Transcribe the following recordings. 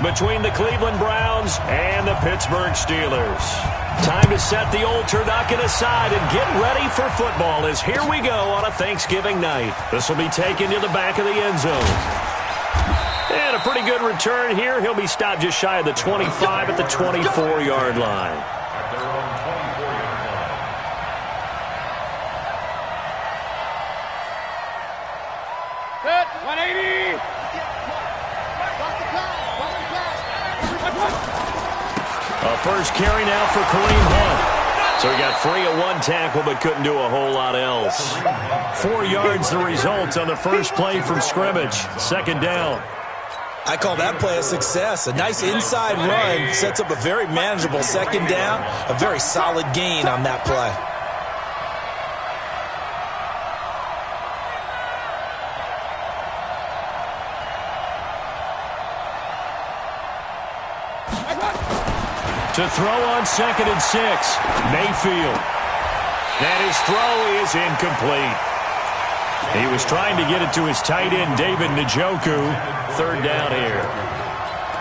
Between the Cleveland Browns and the Pittsburgh Steelers. Time to set the old turducken aside and get ready for football as here we go on a Thanksgiving night. This will be taken to the back of the end zone. And a pretty good return here. He'll be stopped just shy of the 25 at the 24-yard line. Set, 180. A first carry now for Kareem Hunt. So he got free of one tackle but couldn't do a whole lot else. 4 yards the result on the first play from scrimmage. Second down. I call that play a success. A nice inside run sets up a very manageable second down. A very solid gain on that play. To throw on 2nd and 6, Mayfield. And his throw is incomplete. He was trying to get it to his tight end, David Njoku. Third down here.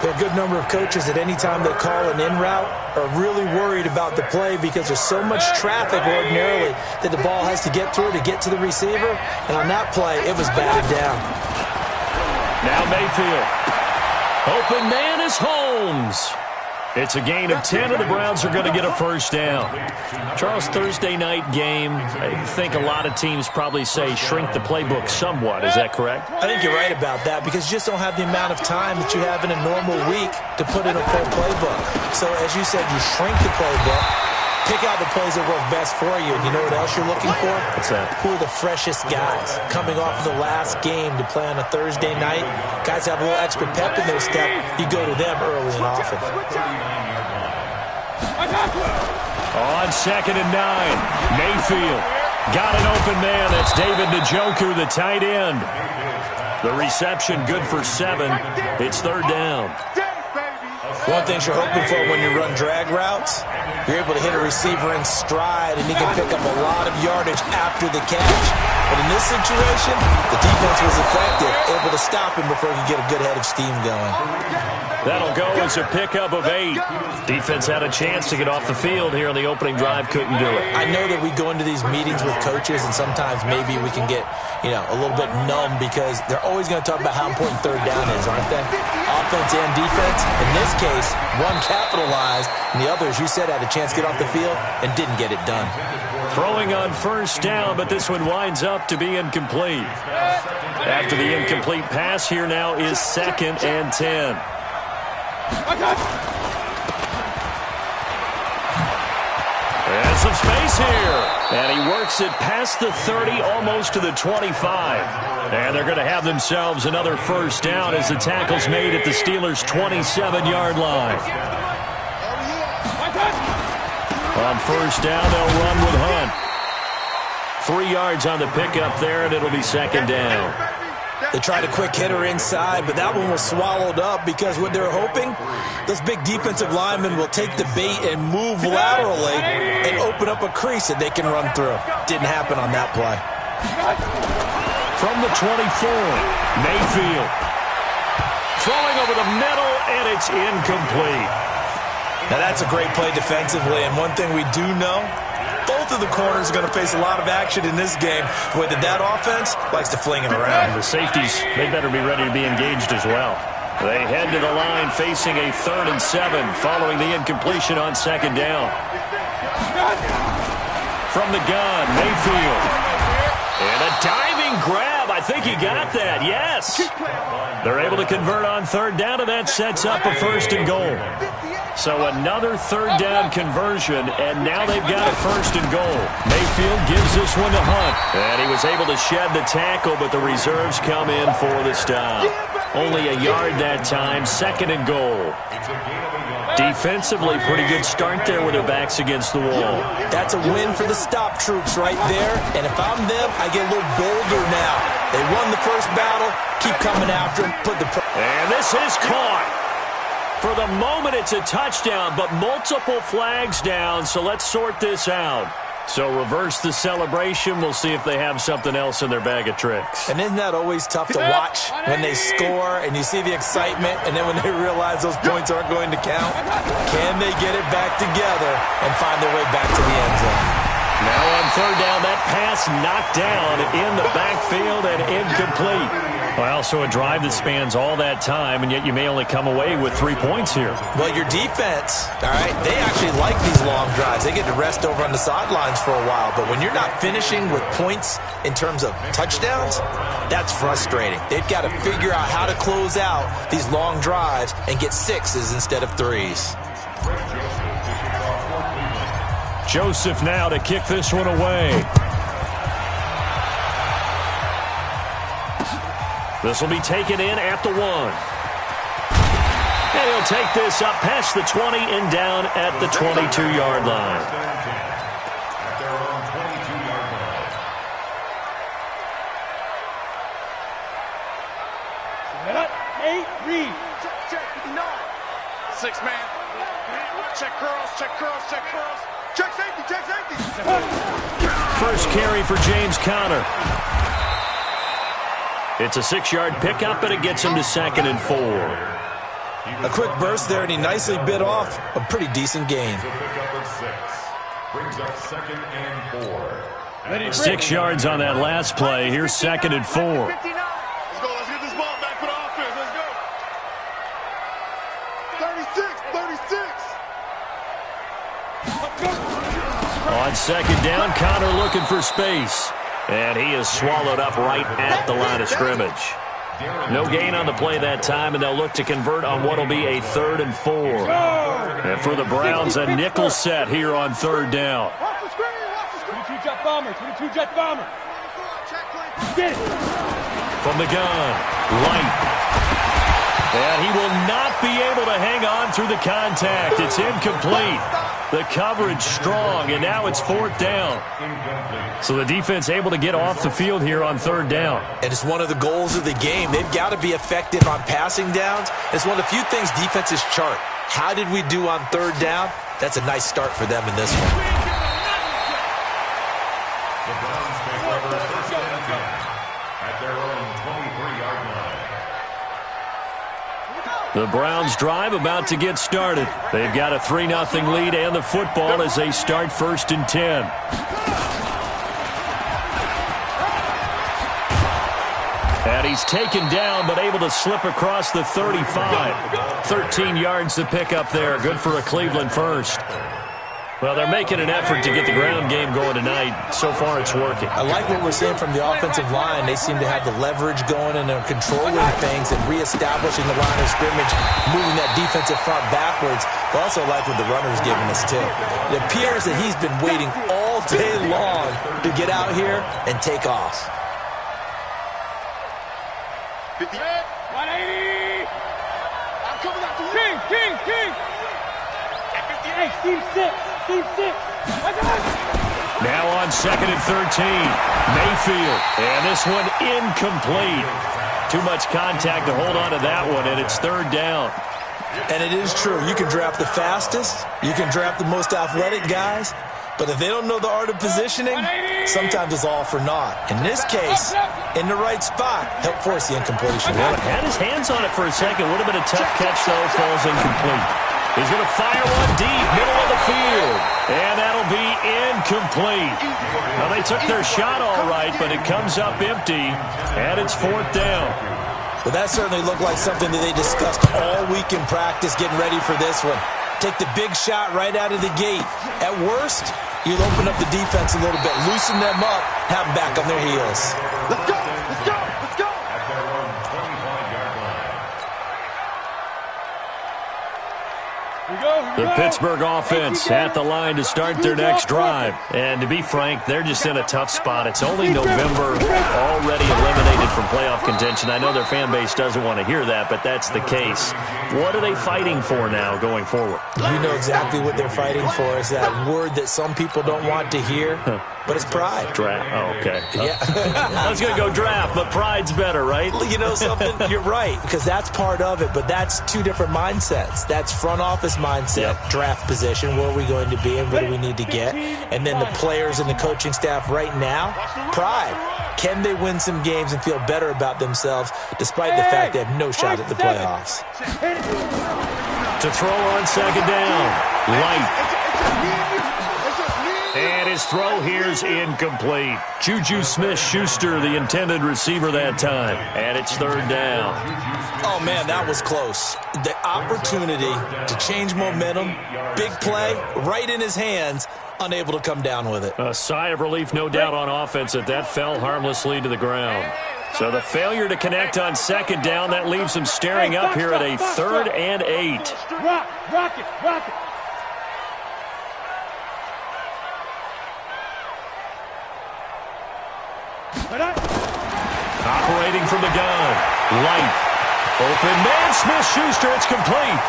There are a good number of coaches at any time they call an in route are really worried about the play because there's so much traffic ordinarily that the ball has to get through to get to the receiver. And on that play, it was batted down. Now Mayfield. Open man is Holmes. It's a gain of 10, and the Browns are going to get a first down. Charles, Thursday night game, I think a lot of teams probably say shrink the playbook somewhat. Is that correct? I think you're right about that because you just don't have the amount of time that you have in a normal week to put in a full playbook. So, as you said, you shrink the playbook, pick out the plays that work best for you. And you know what else you're looking for? What's that? Who are the freshest guys coming off of the last game to play on a Thursday night? Guys have a little extra pep in their step. You go to them early and often. On 2nd and 9, Mayfield got an open man. That's David Njoku, the tight end. The reception good for 7. It's third down. One thing you're hoping for when you run drag routes, you're able to hit a receiver in stride, and he can pick up a lot of yardage after the catch. But in this situation, the defense was effective, able to stop him before he could get a good head of steam going. That'll go as a pickup of 8. Defense had a chance to get off the field here on the opening drive, couldn't do it. I know that we go into these meetings with coaches, and sometimes maybe we can get, a little bit numb because they're always going to talk about how important third down is, aren't they? Offense and defense. In this case, one capitalized, and the other, as you said, had a chance to get off the field and didn't get it done. Throwing on first down, but this one winds up to be incomplete. After the incomplete pass, here now is 2nd and 10. And some space here. And he works it past the 30, almost to the 25. And they're going to have themselves another first down as the tackle's made at the Steelers' 27-yard line. On first down, they'll run with Hunt. 3 yards on the pickup there, and it'll be second down. They tried a quick hitter inside, but that one was swallowed up because what they're hoping, those big defensive linemen will take the bait and move laterally and open up a crease that they can run through. Didn't happen on that play. From the 24, Mayfield. Throwing over the middle, and it's incomplete. Now that's a great play defensively, and one thing we do know, both of the corners are going to face a lot of action in this game. The way that offense likes to fling it around. The safeties, they better be ready to be engaged as well. They head to the line facing a 3rd and 7 following the incompletion on second down. From the gun, Mayfield. And a diving grab. I think he got that, yes. They're able to convert on third down, and that sets up a 1st and goal. So another third down conversion, and now they've got a 1st and goal. Mayfield gives this one to Hunt. And he was able to shed the tackle, but the reserves come in for the stop. Only a yard that time, 2nd and goal. Defensively, pretty good start there with their backs against the wall. That's a win for the stop troops right there. And if I'm them, I get a little bolder now. They won the first battle, keep coming after them, put the... And this is caught. For the moment, it's a touchdown, but multiple flags down, so let's sort this out. So reverse the celebration. We'll see if they have something else in their bag of tricks. And isn't that always tough to watch when they score and you see the excitement, and then when they realize those points aren't going to count? Can they get it back together and find their way back to the end zone? Now on third down, that pass knocked down in the backfield and incomplete. Well, so a drive that spans all that time, and yet you may only come away with 3 points here. Well, your defense, all right, they actually like these long drives. They get to rest over on the sidelines for a while, but when you're not finishing with points in terms of touchdowns, that's frustrating. They've got to figure out how to close out these long drives and get 6s instead of 3s. Joseph now to kick this one away. This will be taken in at the 1. And he'll take this up past the 20 and down at the 22-yard line. Read. Check, 6 man. Check curls, check curls, check curls. Check safety, check safety. First carry for James Conner. It's a 6-yard pickup, and it gets him to 2nd and 4. A quick burst there, and he nicely bit off a pretty decent gain. Brings up 2nd and 4. 6 yards on that last play. Here's 2nd and 4. Let's go, let's get this ball back for the offense. Let's go. 36. On 2nd down, Conner looking for space. And he is swallowed up right at the line of scrimmage. No gain on the play that time, and they'll look to convert on what will be a 3rd and 4. And for the Browns, a nickel set here on 3rd down. 22 jet bomber, 22 jet bomber. Get it. From the gun, Light. And he will not be able to hang on through the contact. It's incomplete. The coverage strong, and now it's 4th down. So the defense able to get off the field here on 3rd down. And it's one of the goals of the game. They've got to be effective on passing downs. It's one of the few things defenses chart. How did we do on 3rd down? That's a nice start for them in this one. The Browns take over 1st and 10 at their own 23-yard line. The Browns drive about to get started. They've got a 3-0 lead and the football as they start 1st and 10. And he's taken down but able to slip across the 35. 13 yards to pick up there. Good for a Cleveland first. Well, they're making an effort to get the ground game going tonight. So far, it's working. I like what we're seeing from the offensive line. They seem to have the leverage going, and they're controlling things and reestablishing the line of scrimmage, moving that defensive front backwards. But also like what the runner's giving us, too. It appears that he's been waiting all day long to get out here and take off. 180. I'm coming after you. King. Hey, Steve 6. Now on 2nd and 13. Mayfield. And this one incomplete. Too much contact to hold on to that one, and it's 3rd down. And it is true. You can draft the fastest. You can draft the most athletic guys. But if they don't know the art of positioning, sometimes it's all for naught. In this case, in the right spot, help force the incompletion. Well, had his hands on it for a second. Would have been a tough catch, though. Falls incomplete. He's going to fire one deep, middle of the field. And that'll be incomplete. Now, they took their shot all right, but it comes up empty. And it's 4th down. Well, that certainly looked like something that they discussed all week in practice, getting ready for this one. Take the big shot right out of the gate. At worst, you'll open up the defense a little bit, loosen them up, have them back on their heels. Let's go. At their own 25-yard line. The Pittsburgh offense at the line to start their next drive. And to be frank, they're just in a tough spot. It's only November, already eliminated from playoff contention. I know their fan base doesn't want to hear that, but that's the case. What are they fighting for now going forward? You know exactly what they're fighting for. Is that word that some people don't want to hear, but it's pride. Draft. Oh, okay. Yeah. I was going to go draft, but pride's better, right? You know something? You're right, because that's part of it, but that's two different mindsets. That's front office mindset, draft position, where are we going to be and what do we need to get? And then the players and the coaching staff right now, pride. Can they win some games and feel better about themselves despite the fact they have no shot at the playoffs? To throw on second down, Light. And his throw here's incomplete. Juju Smith-Schuster, the intended receiver that time. And it's third down. Oh, man, that was close. The opportunity to change momentum, big play, right in his hands, unable to come down with it. A sigh of relief, no doubt, on offense that fell harmlessly to the ground. So the failure to connect on second down, that leaves him staring up here at a 3rd and 8. Rock it. Operating from the gun, Light. Open man, Smith-Schuster, it's complete.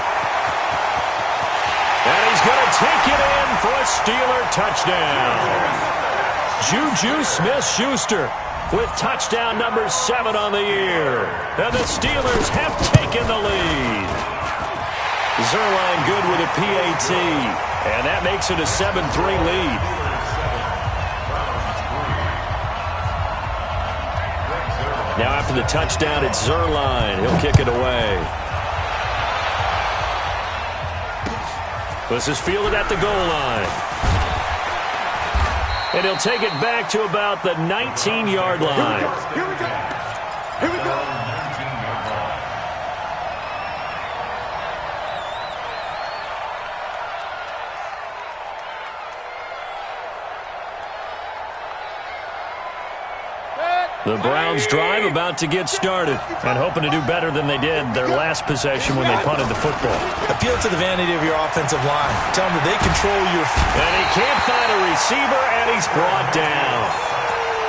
And he's going to take it in for a Steeler touchdown. Juju Smith-Schuster with touchdown number 7 on the year. And the Steelers have taken the lead. Zerline good with a PAT. And that makes it a 7-3 lead. Now after the touchdown, it's Zerline. He'll kick it away. This is fielded at the goal line. And he'll take it back to about the 19-yard line. Here we go. The Browns drive about to get started and hoping to do better than they did their last possession when they punted the football. Appeal to the vanity of your offensive line. Tell them that they control your... And he can't find a receiver, and he's brought down.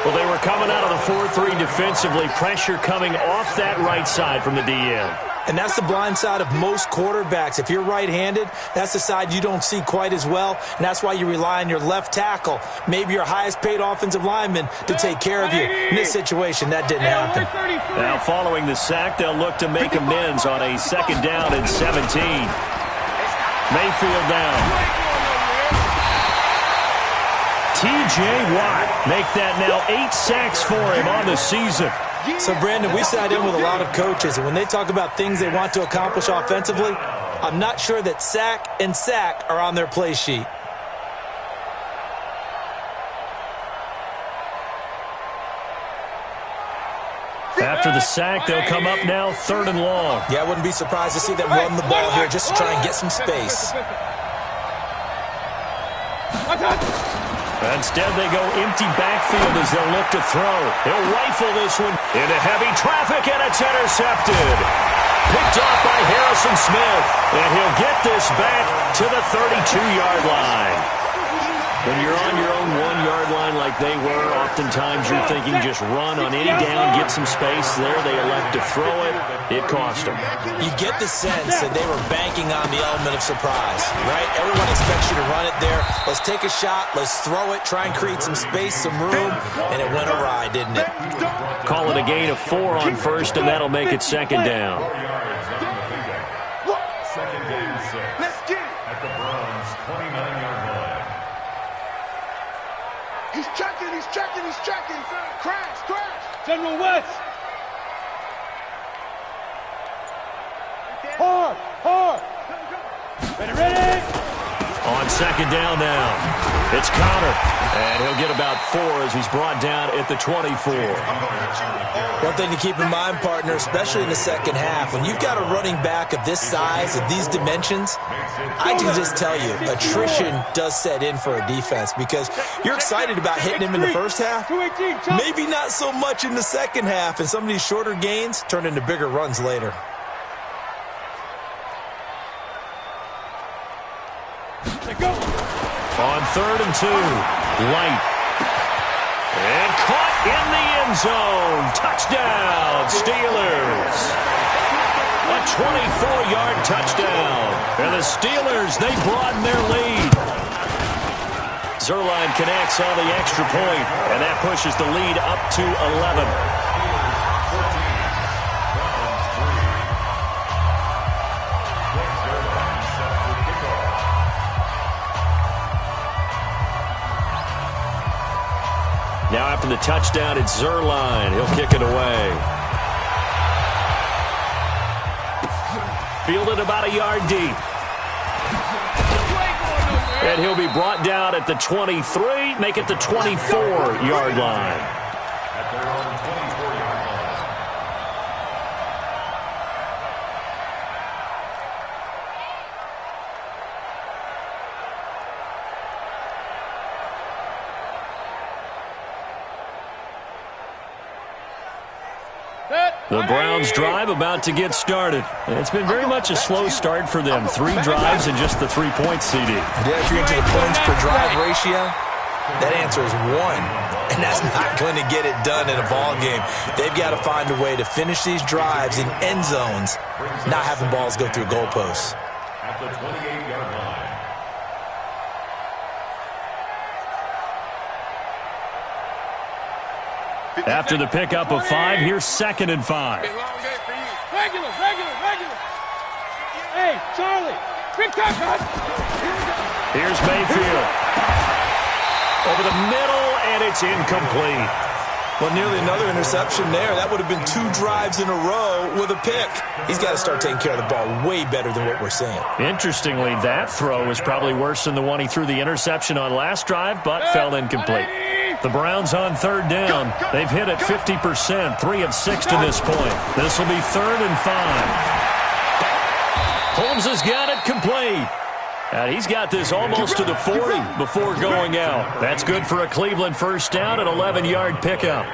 Well, they were coming out of the 4-3 defensively. Pressure coming off that right side from the DM. And that's the blind side of most quarterbacks. If you're right-handed, that's the side you don't see quite as well, and that's why you rely on your left tackle, maybe your highest-paid offensive lineman, to take care of you. In this situation, that didn't happen. Now, following the sack, they'll look to make amends on a 2nd down and 17. Mayfield down. T.J. Watt make that now 8 sacks for him on the season. So, Brandon, we sat in with a lot of coaches, and when they talk about things they want to accomplish offensively, I'm not sure that sack and sack are on their play sheet. After the sack, they'll come up now 3rd and long. Yeah, I wouldn't be surprised to see them run the ball here just to try and get some space. Instead, they go empty backfield as they'll look to throw. He'll rifle this one into heavy traffic, and it's intercepted. Picked off by Harrison Smith, and he'll get this back to the 32-yard line. When you're on your own 1-yard line like they were, oftentimes you're thinking just run on any down, get some space. There they elect to throw it. It cost them. You get the sense that they were banking on the element of surprise, right? Everyone expects you to run it there. Let's take a shot. Let's throw it. Try and create some space, some room. And it went awry, didn't it? Call it a gain of 4 on 1st, and that'll make it 2nd down. Let's get it. At the Browns' 29-yard line. He's checking. Crash. General West. Hard. Ready. On 2nd down now, it's Connor, and he'll get about 4 as he's brought down at the 24. One thing to keep in mind, partner, especially in the second half, when you've got a running back of this size, of these dimensions, I can just tell you, attrition does set in for a defense because you're excited about hitting him in the first half, maybe not so much in the second half, and some of these shorter gains turn into bigger runs later. On 3rd and 2, Light. And caught in the end zone. Touchdown, Steelers. A 24-yard touchdown. And the Steelers, they broaden their lead. Zerline connects on the extra point, and that pushes the lead up to 11. Now after the touchdown, it's Zerline. He'll kick it away. Fielded about a yard deep. And he'll be brought down at the 23, make it the 24-yard line. At their own 24-yard line. The Browns drive about to get started. It's been very much a slow start for them. 3 drives and just the 3 points, CD. Yeah, if you're into the points per drive ratio, that answer is 1. And that's not going to get it done in a ball game. They've got to find a way to finish these drives in end zones, not having balls go through goalposts. At the 28-yard line. After the pickup of 5, here's 2nd and 5. Regular. Hey, Charlie, big time, guys. Here's Mayfield. Over the middle, and it's incomplete. Well, nearly another interception there. That would have been 2 drives in a row with a pick. He's got to start taking care of the ball way better than what we're seeing. Interestingly, that throw is probably worse than the one he threw the interception on last drive, but fell incomplete. The Browns on 3rd down. They've hit it 50%, 3 of 6 to this point. This will be 3rd and 5. Holmes has got it complete. And he's got this almost to the 40 before going out. That's good for a Cleveland first down, an 11-yard pickup.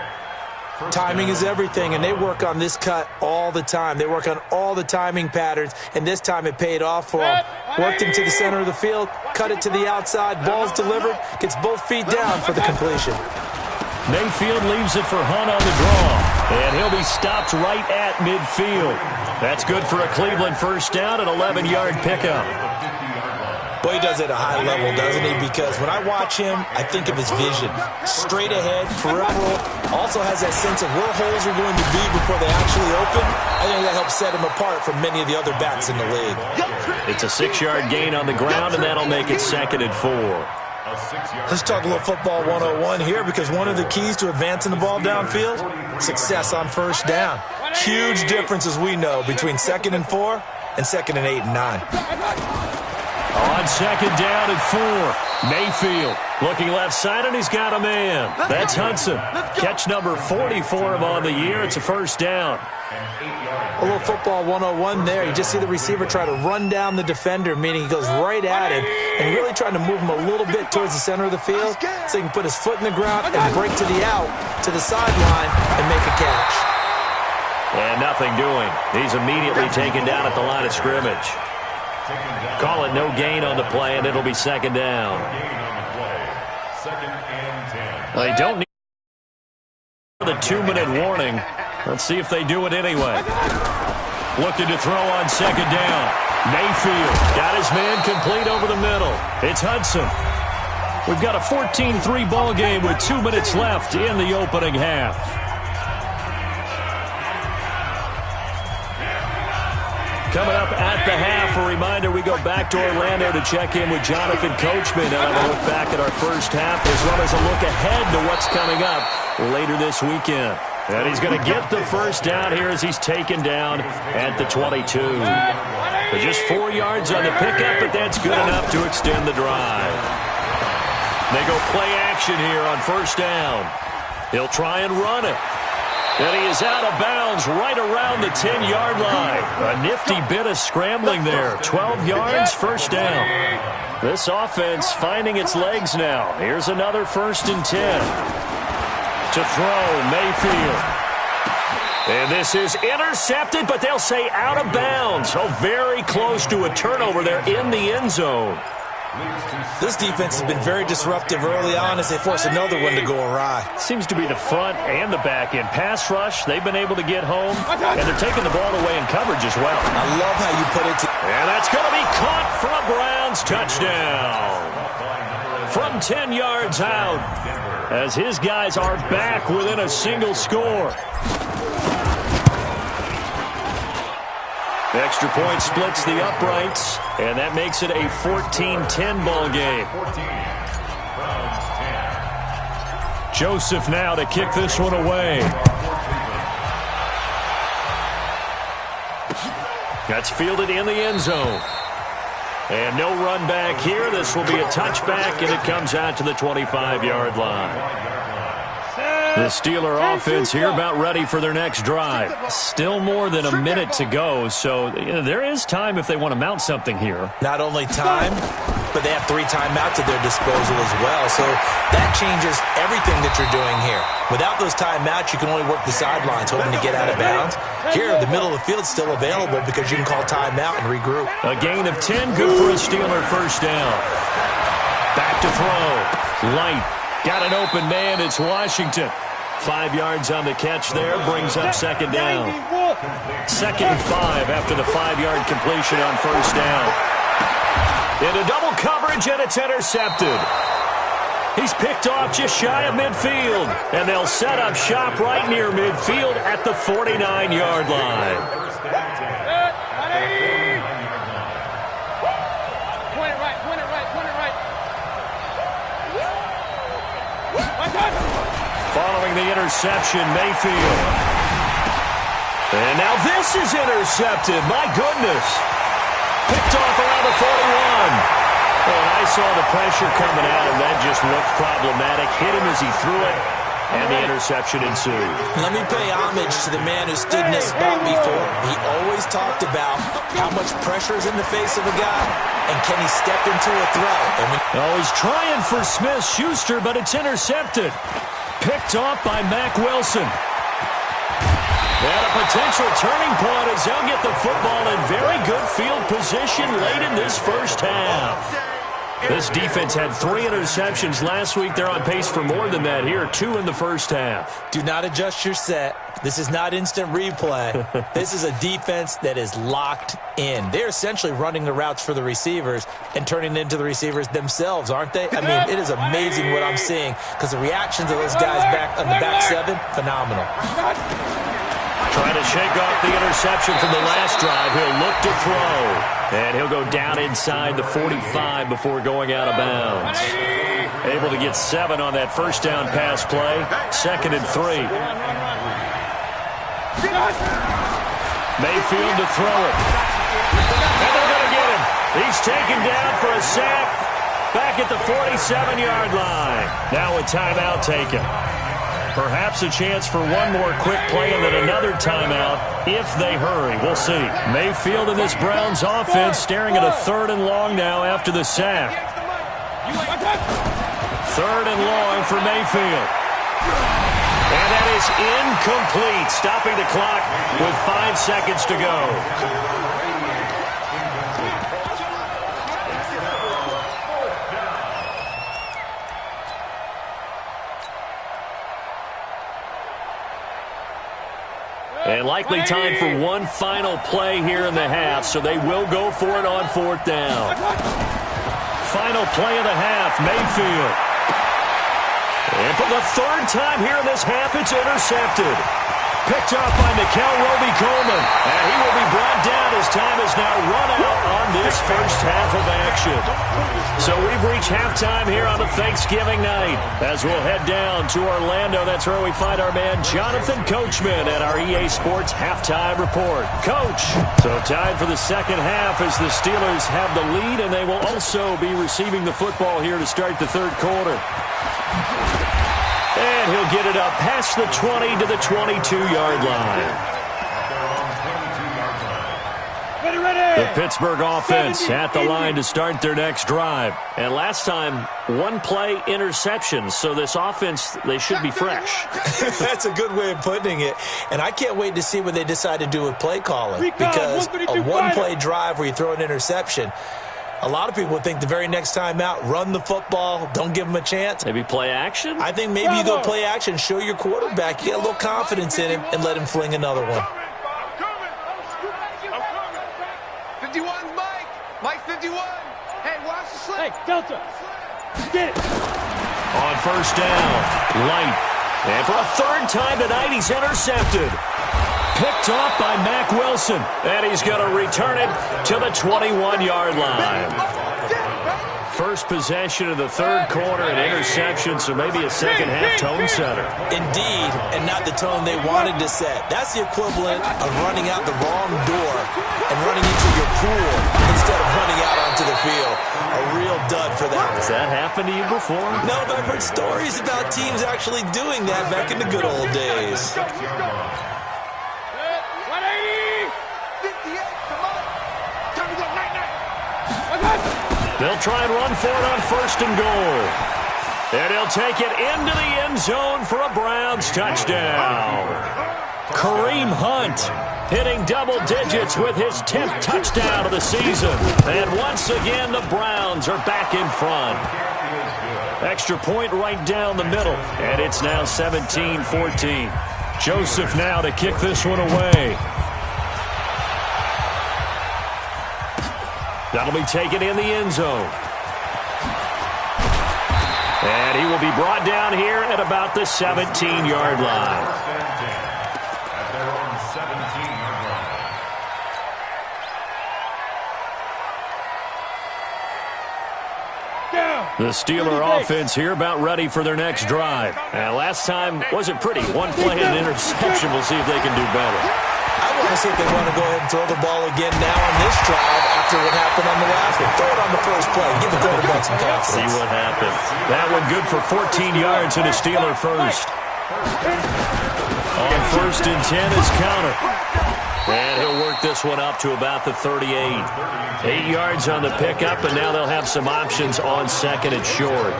Timing is everything, and they work on this cut all the time. They work on all the timing patterns, and this time it paid off for them. Worked him to the center of the field, cut it to the outside, ball's delivered, gets both feet down for the completion. Mayfield leaves it for Hunt on the draw, and he'll be stopped right at midfield. That's good for a Cleveland first down, an 11-yard pickup. Boy, he does it at a high level, doesn't he? Because when I watch him, I think of his vision. Straight ahead, peripheral, also has that sense of where holes are going to be before they actually open. I think that helps set him apart from many of the other backs in the league. It's a 6-yard gain on the ground, and that'll make it 2nd and 4. Let's talk a little football 101 here, because one of the keys to advancing the ball downfield, success on first down. Huge difference, as we know, between 2nd and 4 and 2nd and 8 and 9. On 2nd down and 4, Mayfield looking left side, and he's got a man. That's Hudson. Catch number 40 for him on the year. It's a first down. A little football 101 there. You just see the receiver try to run down the defender, meaning he goes right at him and really trying to move him a little bit towards the center of the field so he can put his foot in the ground and break to the out, to the sideline, and make a catch. And nothing doing. He's immediately taken down at the line of scrimmage. Call it no gain on the play, and it'll be 2nd down. They don't need the 2-minute warning. Let's see if they do it anyway. Looking to throw on 2nd down. Mayfield got his man complete over the middle. It's Hudson. We've got a 14-3 ball game with 2 minutes left in the opening half. Coming up at the half, a reminder, we go back to Orlando to check in with Jonathan Coachman and have a look back at our first half, as well as a look ahead to what's coming up later this weekend. And he's going to get the first down here as he's taken down at the 22. So just 4 yards on the pickup, but that's good enough to extend the drive. They go play action here on first down. He'll try and run it. And he is out of bounds right around the 10-yard line. A nifty bit of scrambling there. 12 yards, first down. This offense finding its legs now. Here's another 1st and 10. To throw, Mayfield. And this is intercepted, but they'll say out of bounds. Oh, very close to a turnover there in the end zone. This defense has been very disruptive early on as they force another one to go awry. Seems to be the front and the back end. Pass rush, they've been able to get home, and they're taking the ball away in coverage as well. I love how you put it. And that's going to be caught for a Browns touchdown. From 10 yards out, as his guys are back within a single score. The extra point splits the uprights, and that makes it a 14-10 ball game. Joseph now to kick this one away. That's fielded in the end zone. And no run back here. This will be a touchback, and it comes out to the 25-yard line. The Steeler offense here about ready for their next drive. Still more than a minute to go, so there is time if they want to mount something here. Not only time, but they have 3 timeouts at their disposal as well. So that changes everything that you're doing here. Without those timeouts, you can only work the sidelines, hoping to get out of bounds. Here, the middle of the field is still available because you can call timeout and regroup. A gain of 10, good for a Steeler first down. Back to throw. Light. Got an open man. It's Washington. 5 yards on the catch there. Brings up second down. 2nd and 5 after the 5-yard completion on first down. Into double coverage, and it's intercepted. He's picked off just shy of midfield. And they'll set up shop right near midfield at the 49-yard line. Point it right. Following the interception, Mayfield. And now this is intercepted. My goodness. Picked off around the 41. And I saw the pressure coming out, and that just looked problematic. Hit him as he threw it, and the interception ensued. Let me pay homage to the man who stood in this spot before. He always talked about how much pressure is in the face of a guy, and can he step into a throw. Oh, he's trying for Smith-Schuster, but it's intercepted. Picked off by Mack Wilson. And a potential turning point as they'll get the football in very good field position late in this first half. This defense had 3 interceptions last week. They're on pace for more than that here. 2 in the first half. Do not adjust your set. This is not instant replay. This is a defense that is locked in. They're essentially running the routes for the receivers and turning it into the receivers themselves, aren't they? I mean, it is amazing what I'm seeing because the reactions of those guys back on the back 7, phenomenal. Trying to shake off the interception from the last drive. He'll look to throw. And he'll go down inside the 45 before going out of bounds. Able to get 7 on that first down pass play. 2nd and 3. Mayfield to throw it. And they're going to get him. He's taken down for a sack. Back at the 47-yard line. Now a timeout taken. Perhaps a chance for one more quick play and then another timeout if they hurry. We'll see. Mayfield in this Browns offense staring at a 3rd and long now after the sack. 3rd and long for Mayfield. And that is incomplete, stopping the clock with 5 seconds to go. And likely time for one final play here in the half, so they will go for it on 4th down. Final play of the half, Mayfield. And for the 3rd time here in this half, it's intercepted. Picked off by Nickel Roby-Coleman. And he will be brought down as time is now run out on this first half of action. So we've reached halftime here on a Thanksgiving night. As we'll head down to Orlando, that's where we find our man Jonathan Coachman at our EA Sports Halftime Report. Coach, so time for the second half as the Steelers have the lead, and they will also be receiving the football here to start the 3rd quarter. And he'll get it up past the 20 to the 22-yard line. The Pittsburgh offense at the line to start their next drive. And last time, 1 play interception. So this offense, they should be fresh. That's a good way of putting it. And I can't wait to see what they decide to do with play calling. Because a 1-play drive where you throw an interception, a lot of people would think the very next time out, run the football, don't give them a chance. Maybe play action? I think maybe you go play action, show your quarterback, you get a little confidence in him, and let him fling another one. 51, Mike. Mike 51. Hey, watch the slip. Hey, Delta. Get it. On first down, Light. And for a 3rd time tonight, he's intercepted. Picked off by Mack Wilson. And he's going to return it to the 21-yard line. First possession of the third quarter, an interception, so maybe a second-half tone setter. Indeed, and not the tone they wanted to set. That's the equivalent of running out the wrong door and running into your pool instead of running out onto the field. A real dud for them. Has that happened to you before? No, but I've heard stories about teams actually doing that back in the good old days. 180! 58, come on! Time to go, night. They'll try and run for it on first and goal. And he'll take it into the end zone for a Browns touchdown. Kareem Hunt hitting double digits with his 10th touchdown of the season. And once again, the Browns are back in front. Extra point right down the middle. And it's now 17-14. Joseph now to kick this one away. That'll be taken in the end zone. And he will be brought down here at about the 17-yard line. At their own 17-yard line. The Steeler offense here about ready for their next drive. And last time wasn't pretty. One play and an interception. We'll see if they can do better. I want to see if they want to go ahead and throw the ball again now on this drive after what happened on the last one. Throw it on the first play. Give the quarterback some confidence. See what happens. That one good for 14 yards and a Steeler first. On first and 10 is Counter. And he'll work this one up to about the 38. 8 yards on the pickup, and now they'll have some options on second and short.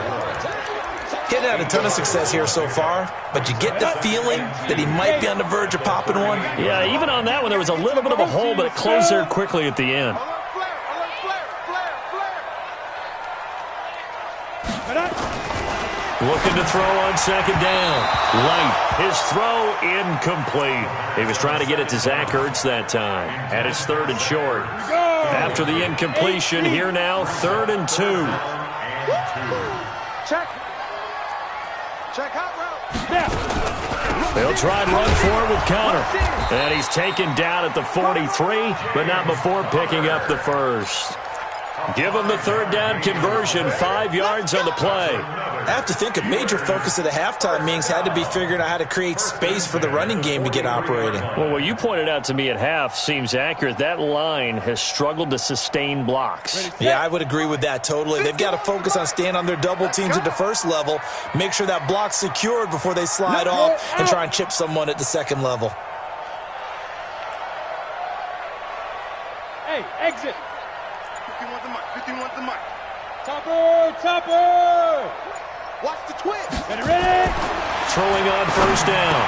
Getting had a ton of success here so far, but you get the feeling that he might be on the verge of popping one. Yeah, even on that one, there was a little bit of a hole, but it closed there quickly at the end. Looking to throw on second down. Light. His throw incomplete. He was trying to get it to Zach Ertz that time. And it's third and short. After the incompletion, here now, 3rd and 2. Check out route. They'll try and run for it with Counter. And he's taken down at the 43, but not before picking up the first. Give him the third down conversion, 5 yards on the play. I have to think a major focus of the halftime meetings had to be figuring out how to create space for the running game to get operating. Well, what you pointed out to me at half seems accurate. That line has struggled to sustain blocks. Yeah, I would agree with that totally. They've got to focus on staying on their double teams at the first level, make sure that block's secured before they slide off and try and chip someone at the second level. Hey, exit. 51 the mic, 51 the mic. Topper! Watch the twist. Ready? Throwing on first down.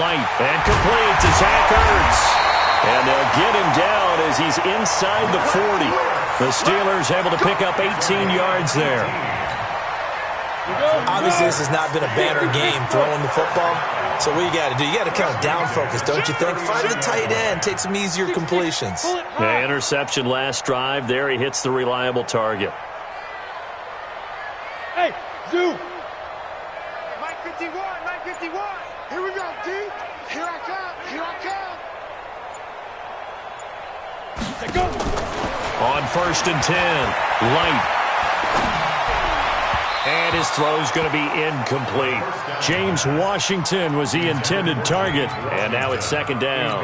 Light and complete to Zach Ertz. And they'll get him down as he's inside the 40. The Steelers able to pick up 18 yards there. Obviously, this has not been a banner game throwing the football. So what you got to do, you got to kind of down focus, don't you think? Find the tight end, take some easier completions. Yeah, interception last drive. There he hits the reliable target. Hey, Zoo. Mike 51, Mike 51. Here we go, D. Here I come, here I come. Go. On first and 10, Light. And his throw's going to be incomplete. James Washington was the intended target, and now it's second down.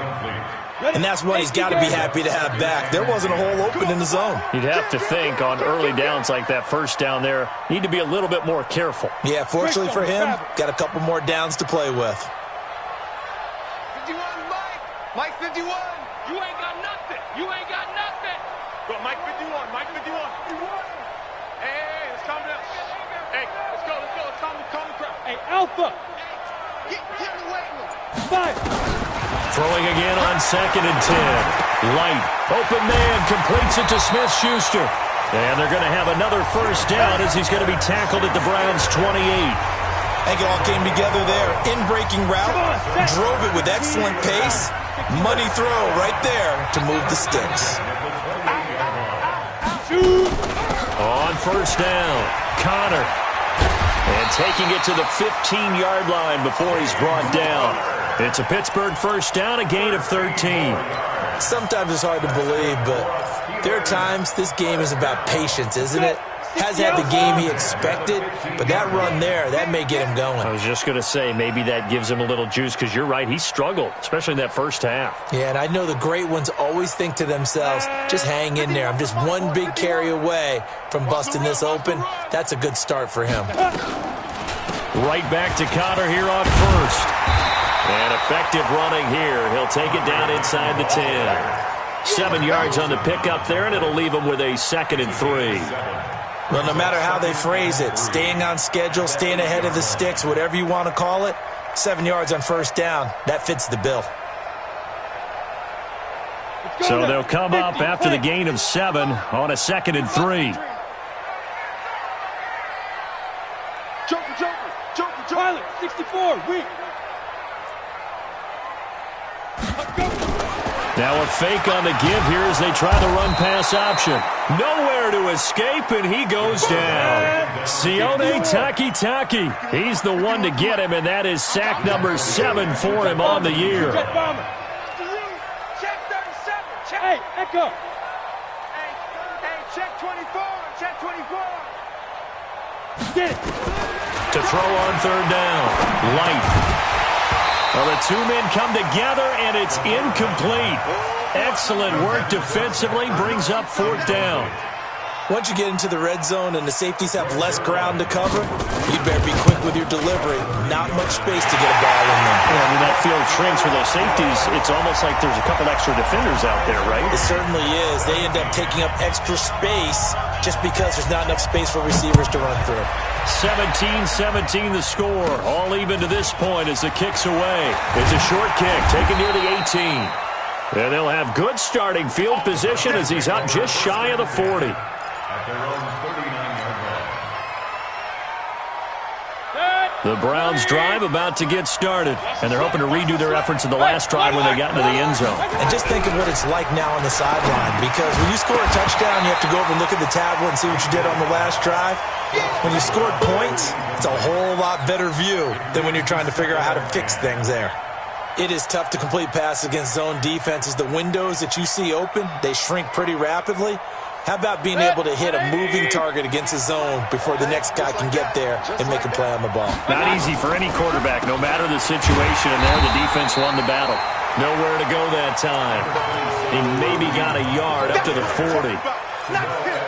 And that's what he's got to be happy to have back. There wasn't a hole open in the zone. You'd have to think on early downs like that first down there, need to be a little bit more careful. Yeah, fortunately for him, got a couple more downs to play with. 51, Mike. Mike 51. You ain't got nothing. You ain't got nothing. Go, Mike 51, Mike 51. Hey, let's calm down. Hey, let's go. Let's calm the crowd. Hey, Alpha. Get in the way. 5. Throwing again on second and 10. Light, open man, completes it to Smith-Schuster. And they're going to have another first down as he's going to be tackled at the Browns' 28. I think it all came together there. In-breaking route, drove it with excellent pace. Money throw right there to move the sticks. On first down, Connor. And taking it to the 15-yard line before he's brought down. It's a Pittsburgh first down, a gain of 13. Sometimes it's hard to believe, but there are times this game is about patience, isn't it? Hasn't had the game he expected, but that run there, that may get him going. I was just going to say, maybe that gives him a little juice, because you're right, he struggled, especially in that first half. Yeah, and I know the great ones always think to themselves, just hang in there. I'm just one big carry away from busting this open. That's a good start for him. Right back to Connor here on first. And effective running here. He'll take it down inside the 10. 7 yards on the pickup there, and it'll leave him with a 2nd and 3. Well, no matter how they phrase it, staying on schedule, staying ahead of the sticks, whatever you want to call it, 7 yards on first down, that fits the bill. So they'll come up after the gain of 7 on a 2nd and 3. Pilot, 64, weak. Now a fake on the give here as they try the run-pass option. Nowhere to escape, and he goes down. Sione Takitaki. He's the one to get him, and that is sack number 7 for him on the year. Check 37. Hey, echo. Hey, check 24. Check 24. Get it. To throw on 3rd down. Light. Well, the two men come together, and it's incomplete. Excellent work defensively, brings up 4th down. Once you get into the red zone and the safeties have less ground to cover, you'd better be quick with your delivery. Not much space to get a ball in there. Yeah, I mean, that field shrinks for those safeties. It's almost like there's a couple extra defenders out there, right? It certainly is. They end up taking up extra space just because there's not enough space for receivers to run through. 17-17 the score. All even to this point as the kick's away. It's a short kick taken near the 18. And they'll have good starting field position as he's up just shy of the 40. At their own 39-yard line. The Browns drive about to get started, and they're hoping to redo their efforts in the last drive when they got into the end zone. And just think of what it's like now on the sideline, because when you score a touchdown, you have to go over and look at the tablet and see what you did on the last drive. When you scored points, it's a whole lot better view than when you're trying to figure out how to fix things there. It is tough to complete passes against zone defenses. The windows that you see open, they shrink pretty rapidly. How about being able to hit a moving target against a zone before the next guy can get there and make a play on the ball? Not easy for any quarterback, no matter the situation, and there the defense won the battle. Nowhere to go that time. He maybe got a yard up to the 40.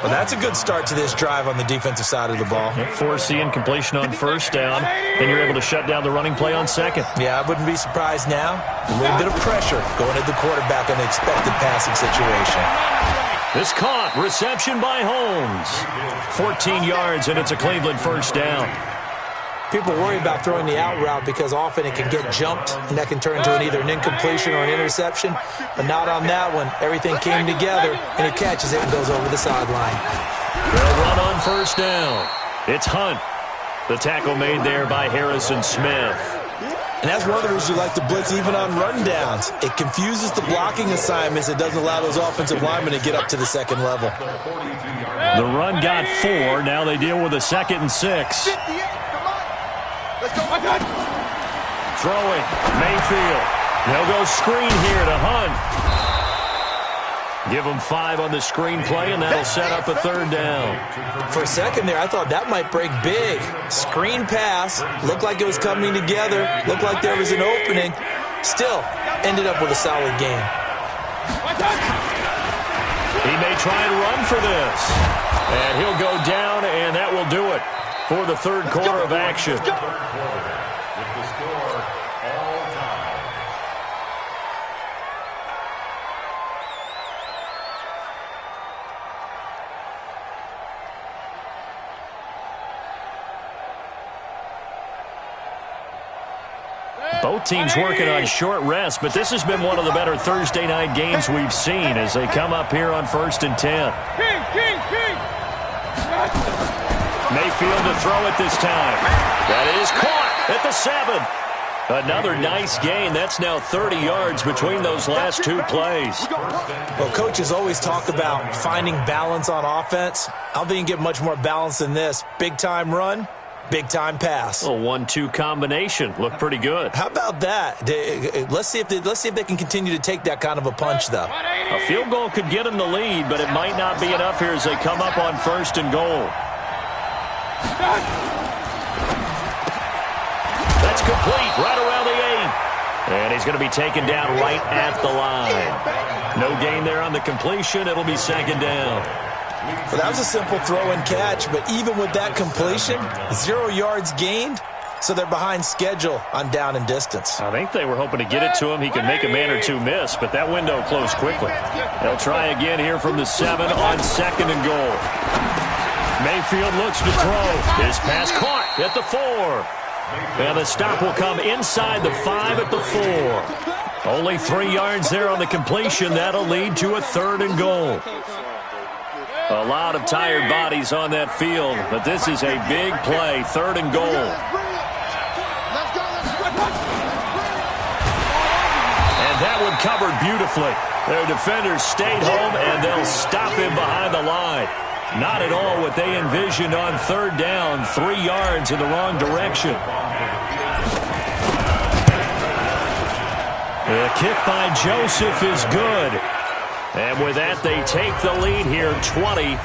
Well, that's a good start to this drive on the defensive side of the ball. Forcing incompletion on 1st down, then you're able to shut down the running play on 2nd. Yeah, I wouldn't be surprised now. A little bit of pressure going at the quarterback in an expected passing situation. This caught. Reception by Holmes. 14 yards, and it's a Cleveland 1st down. People worry about throwing the out route because often it can get jumped, and that can turn into either an incompletion or an interception. But not on that one. Everything came together, and he catches it and goes over the sideline. They'll run on 1st down. It's Hunt. The tackle made there by Harrison Smith. And that's one of the reasons you like to blitz even on rundowns. It confuses the blocking assignments. It doesn't allow those offensive linemen to get up to the 2nd level. The run got 4. Now they deal with a 2nd and 6. Let's go. Throwing. Mayfield. They'll go screen here to Hunt. Give them 5 on the screen play, and that'll set up a 3rd down. For a second there, I thought that might break big. Screen pass. Looked like it was coming together. Looked like there was an opening. Still, ended up with a solid game. He may try and run for this. And he'll go down, and that will do it for the 3rd quarter of action. With the score all time. Both teams working on short rest, but this has been one of the better Thursday night games we've seen as they come up here on 1st and 10. King. Mayfield to throw it this time. That is caught at the 7. Another nice gain. That's now 30 yards between those last 2 plays. Well, coaches always talk about finding balance on offense. I don't think you can get much more balance than this. Big-time run, big-time pass. A 1-2 combination. Looked pretty good. How about that? Let's see if they can continue to take that kind of a punch, though. A field goal could get them the lead, but it might not be enough here as they come up on 1st and goal. That's complete right around the 8. And he's going to be taken down right at the line. No gain there on the completion. It'll be second down. Well, that was a simple throw and catch, but even with that completion, 0 yards gained, so they're behind schedule on down and distance. I think they were hoping to get it to him. He could make a man or two miss, but that window closed quickly. They'll try again here from the 7 on second and goal. Mayfield looks to throw. His pass caught at the 4. And the stop will come inside the 5 at the 4. Only 3 yards there on the completion. That'll lead to a 3rd and goal. A lot of tired bodies on that field, but this is a big play, 3rd and goal. And that one covered beautifully. Their defenders stayed home, and they'll stop him behind the line. Not at all what they envisioned on 3rd down, 3 yards in the wrong direction. The kick by Joseph is good. And with that, they take the lead here 20-17.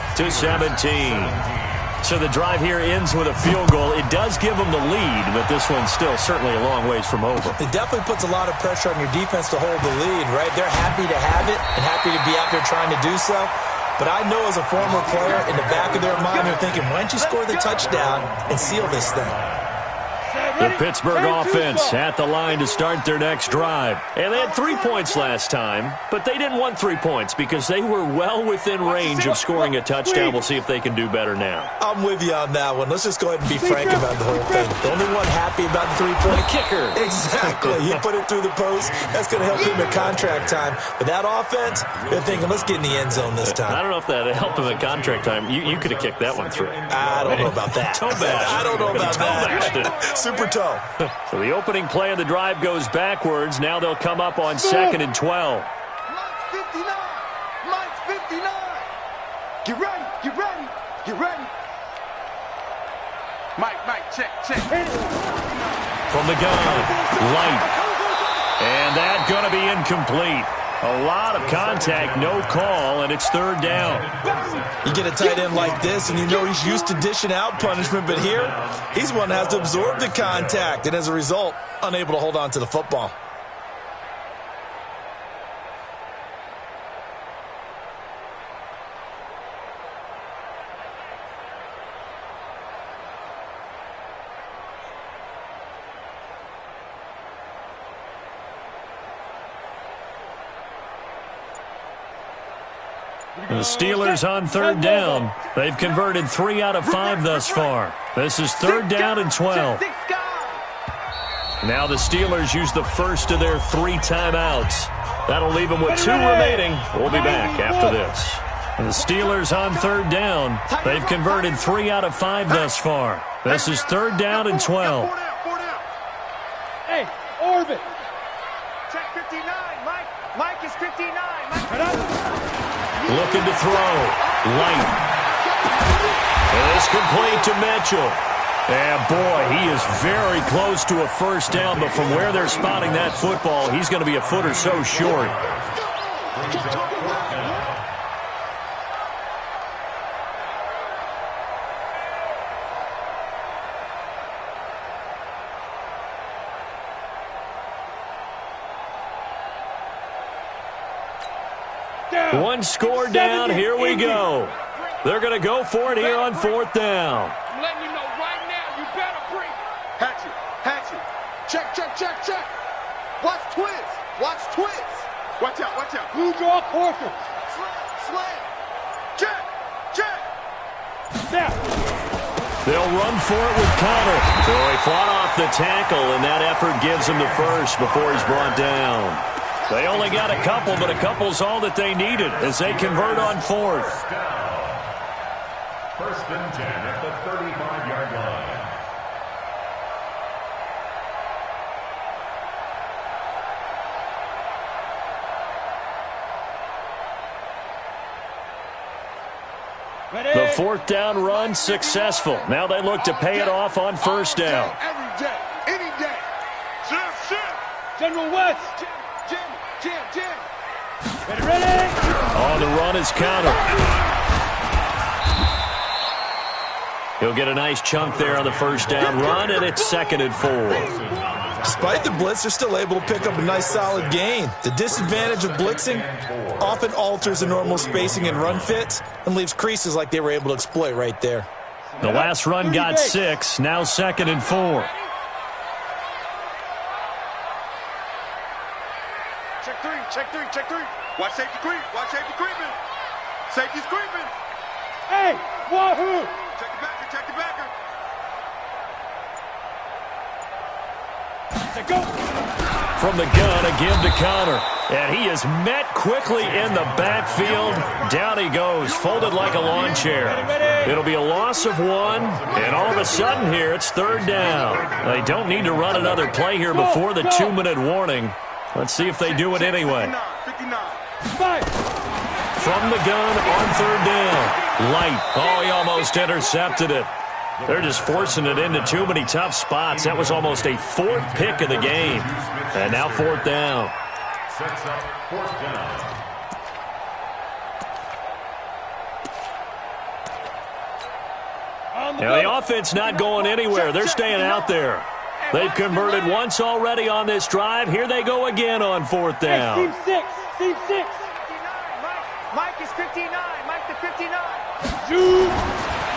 So the drive here ends with a field goal. It does give them the lead, but this one's still certainly a long ways from over. It definitely puts a lot of pressure on your defense to hold the lead, right? They're happy to have it and happy to be out there trying to do so. But I know as a former player, in the back of their mind, they're thinking, why don't you score the touchdown and seal this thing? The Pittsburgh offense at the line to start their next drive. And they had 3 points last time, but they didn't want 3 points because they were well within range of scoring a touchdown. We'll see if they can do better now. I'm with you on that one. Let's just go ahead and be frank about the whole thing. The only one happy about the 3-point kicker. Exactly. He put it through the post. That's going to help him at contract time. But that offense, they're thinking, let's get in the end zone this time. I don't know if that helped him at contract time. You could have kicked that one through. I don't know about that. Toe bash. I don't know about that. Super toe. So the opening play of the drive goes backwards. Now they'll come up on 2nd and 12. Mike's 59. Mike's 59. Get ready. Get ready. Get ready. Mike, check. From the gun, Light. And that's going to be incomplete. A lot of contact, no call, and it's 3rd down. You get a tight end like this, and you know he's used to dishing out punishment, but here, he's one that has to absorb the contact, and as a result, unable to hold on to the football. The Steelers on 3rd down. They've converted 3 out of 5 thus far. This is 3rd down and 12. Now the Steelers use the first of their 3 timeouts. That'll leave them with 2 remaining. We'll be back after this. The Steelers on 3rd down. They've converted 3 out of 5 thus far. This is 3rd down and 12. Hey, Orbit. Check 59, Mike. Mike is 59. Mike. Looking to throw. Light. And it's complete to Mitchell. And boy, he is very close to a first down, but from where they're spotting that football, he's going to be a foot or so short. One score down, here we go. They're going to go for it here on 4th down. I'm letting you know right now, you better bring it. Hatchet. Check. Watch twist. Watch out. Blue draw quarter. Slam. Check. Snap. They'll run for it with Connor. So he fought off the tackle, and that effort gives him the first before he's brought down. They only got a couple, but a couple's all that they needed as they convert on 4th. 1st and 10 at the 35-yard line. The 4th down run successful. Now they look to pay it off on 1st down. Every day, any day. Jim. General West. Jim. Ready? On the run is Connor. He'll get a nice chunk there on the first down run, and it's 2nd and 4. Despite the blitz, they're still able to pick up a nice solid gain. The disadvantage of blitzing often alters the normal spacing and run fits and leaves creases like they were able to exploit right there. The last run got 6, now 2nd and 4. Check three. Watch safety creep. Watch safety creeping. Safety's creeping. Hey, wahoo! Check the backer. Go. From the gun, a give to Connor. And he is met quickly in the backfield. Down he goes, folded like a lawn chair. It'll be a loss of 1, and all of a sudden here, it's 3rd down. They don't need to run another play here before the 2-minute warning. Let's see if they do it anyway. 59. From the gun on 3rd down. Light. Oh, he almost intercepted it. They're just forcing it into too many tough spots. That was almost a 4th pick of the game. And now 4th down. Sets up 4th down. The offense not going anywhere. They're staying out there. They've converted once already on this drive. Here they go again on 4th down. Hey, Team 6. Mike is 59. Mike to 59.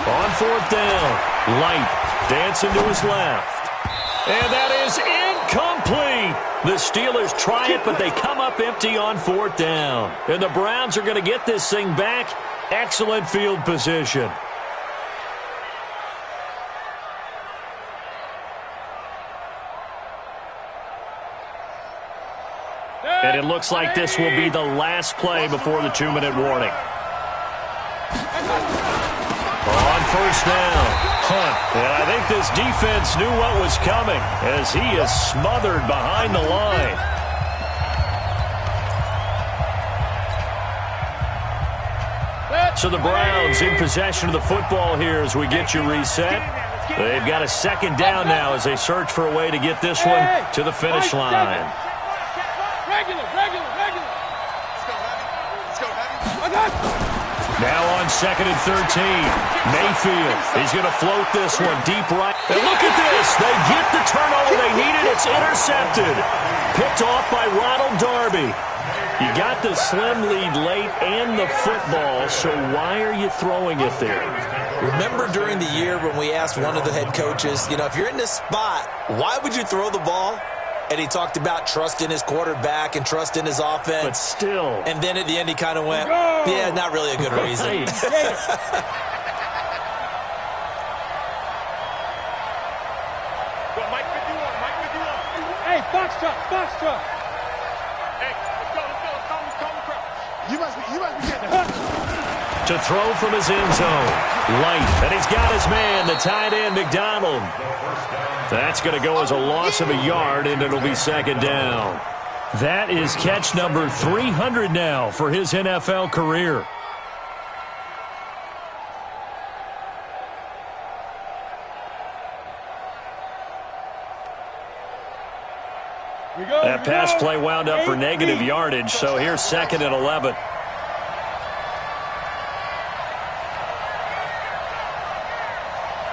On 4th down, Light dancing to his left. And that is incomplete. The Steelers try it, but they come up empty on 4th down. And the Browns are going to get this thing back. Excellent field position. And it looks like this will be the last play before the 2-minute warning. On 1st down, Hunt. And I think this defense knew what was coming as he is smothered behind the line. So the Browns in possession of the football here as we get you reset. They've got a 2nd down now as they search for a way to get this one to the finish line. Regular. Now on 2nd and 13, Mayfield. He's going to float this one deep right. And look at this. They get the turnover they needed. It's intercepted. Picked off by Ronald Darby. You got the slim lead late and the football, so why are you throwing it there? Remember during the year when we asked one of the head coaches, if you're in this spot, why would you throw the ball? And he talked about trust in his quarterback and trust in his offense. But still. And then at the end he kind of went, yeah, not really a good reason. Mike 51. Hey, box truck. Hey, let's go. Come across. You must be getting it. To throw from his end zone. Light. And he's got his man, the tight end, McDonald. That's going to go as a loss of a yard, and it'll be 2nd down. That is catch number 300 now for his NFL career. That pass play wound up for negative yardage, so here's 2nd and 11.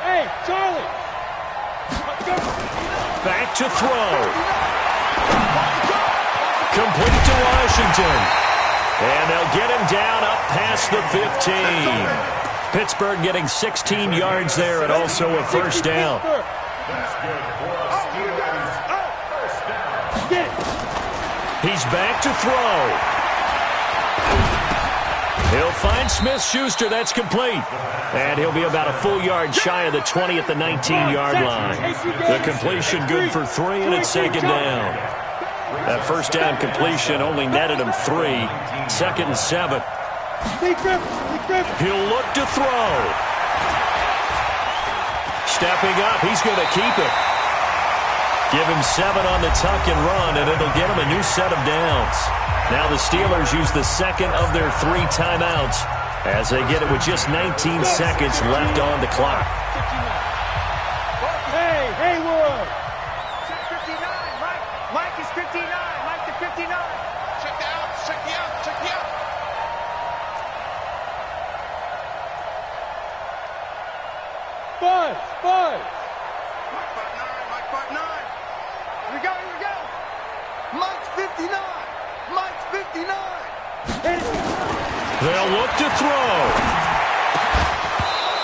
Hey, Charlie. Back to throw. Complete to Washington. And they'll get him down up past the 15. Pittsburgh getting 16 yards there and also a 1st down. He's back to throw. He'll find Smith-Schuster. That's complete. And he'll be about a full yard shy of the 20 at the 19-yard line. The completion good for 3, and it's 2nd down. That 1st down completion only netted him 3. 2nd and 7. He'll look to throw. Stepping up. He's going to keep it. Give him 7 on the tuck and run, and it'll get him a new set of downs. Now the Steelers use the 2nd of their 3 timeouts as they get it with just 19 seconds left on the clock. Hey, Haywood! Check 59. Mike is 59. Mike to 59. Check the out. Buzz. Mike Bart 9. Here we go. Mike's 59. Mike's 59. They'll look to throw.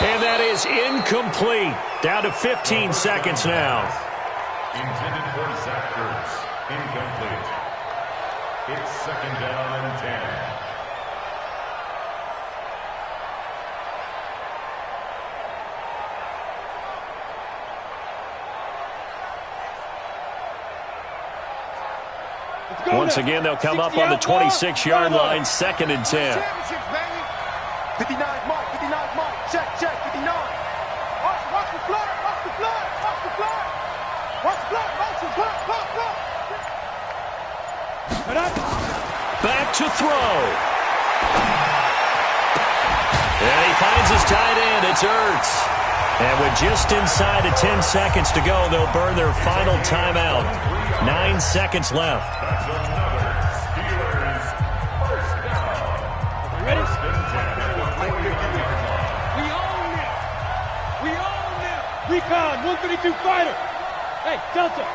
And that is incomplete. Down to 15 seconds now. Intended for Zachers. Incomplete. It's second down and 10. Once again, they'll come up on the 26-yard line, second and 10. 59's Mike. 59's Mike. Check. 59. Watch the flood. Back to throw. And he finds his tight end. It's Ertz. And with just inside of 10 seconds to go, they'll burn their final timeout. 9 seconds left. That's another Steelers first down. Ready? First and 10 at the 40-yard line. We own them. Recon, 132 fighter. Hey, Delta.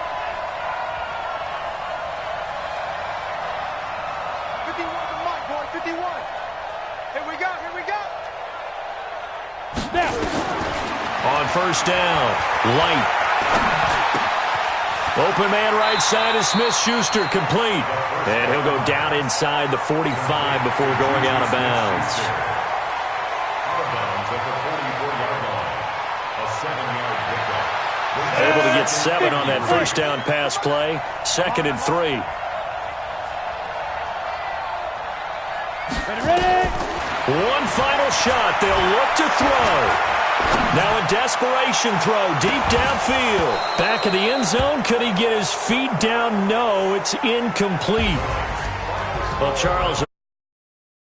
51 to Mike, boy. 51. Here we go. Snap. On first down, Light. Open man right side is Smith-Schuster, complete. And he'll go down inside the 45 before going out of bounds. Out of bounds at the 44-yard line. A 7-yard pickup. Able to get 7 on that first down pass play. Second and 3. Ready? One final shot. They'll look to throw. Now a desperation throw deep downfield. Back in the end zone. Could he get his feet down? No, it's incomplete. Well, Charles,